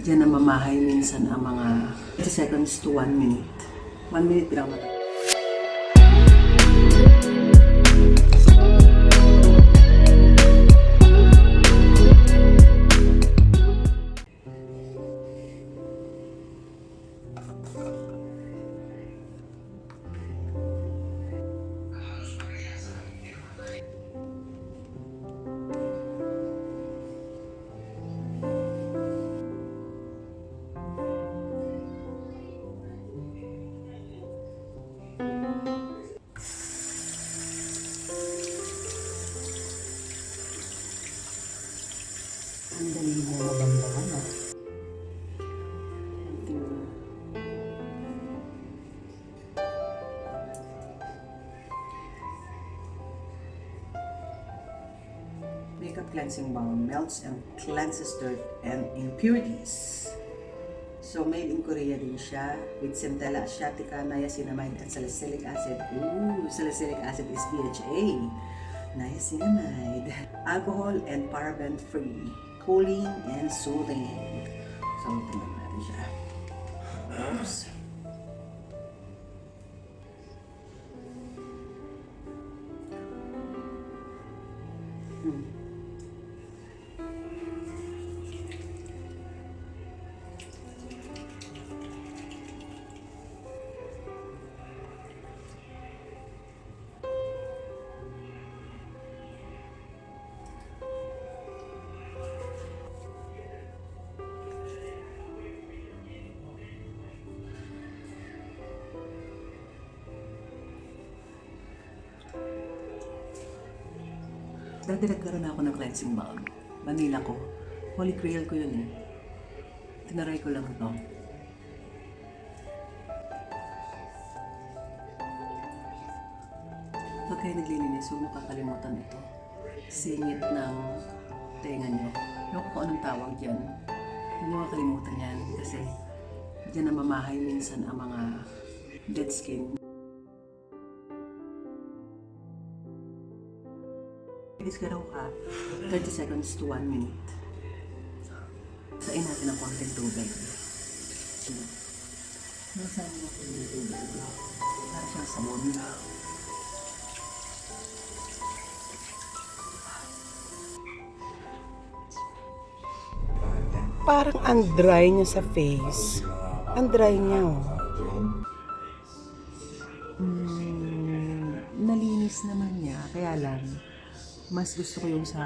Diyan namamahay minsan ang mga 30 seconds to 1 minute. 1 minute lang mata. Ang dali mo mabambangan, no? Makeup Cleansing Balm melts and cleanses dirt and impurities. So, made in Korea din siya with Centella, Asiatica, Niacinamide, and salicylic acid. Ooh, salicylic acid is BHA. Niacinamide. Alcohol and paraben-free. Cooling and soothing. So, tingnan natin siya. Oops. Dati nagkaroon ako ng cleansing balm. Banila Co. Holy Grail ko yun eh. Tinaray ko lang ito. Pag kayo naglilinis, huwag mo kakalimutan ito. Singit ng tenga nyo. Ewan ko kung anong tawag dyan. Huwag mo kakalimutan yan kasi dyan namamahay minsan ang mga dead skin. Discaraw ka, 30 seconds to 1 minute. Sain natin ang konting tubig. Nasaan mo konting tubig? Para siyang sabon. Parang ang dry niya sa face. Ang dry niya, oh. Nalinis naman niya, kaya lang mas gusto ko yung sa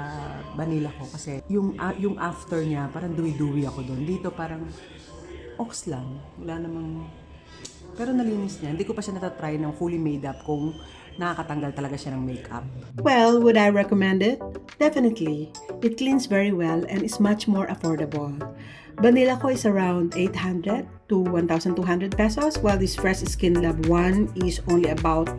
Banila Co kasi yung after niya parang dewy-dewy ako doon. Dito parang ox lang. Wala namang, pero nalinis niya. Hindi ko pa siya natatry ng fully made up kung nakakatanggal talaga siya ng makeup. Well, would I recommend it? Definitely. It cleans very well and is much more affordable. Banila Co is around 800 to 1,200 pesos, while this Fresh Skinlab one is only about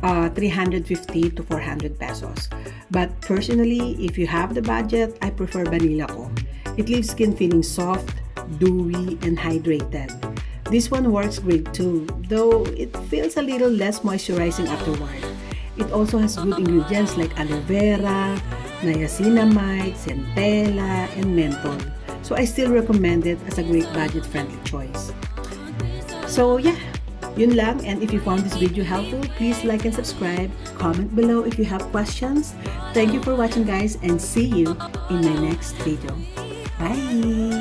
350 to 400 pesos. But personally, if you have the budget, I prefer Banila Co. It leaves skin feeling soft, dewy, and hydrated. This one works great too, though it feels a little less moisturizing afterward. It also has good ingredients like aloe vera, niacinamide, centella, and menthol. So I still recommend it as a great budget-friendly choice. So yeah, yun lang. And if you found this video helpful, please like and subscribe. Comment below if you have questions. Thank you for watching, guys, and see you in my next video. Bye!